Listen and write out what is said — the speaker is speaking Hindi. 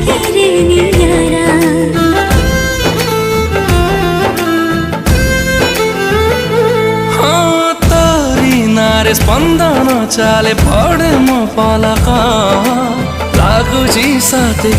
के रे नियारा हाँ तोरी नारे स्पंदन चाले पड़े मो पलक लागुची साथी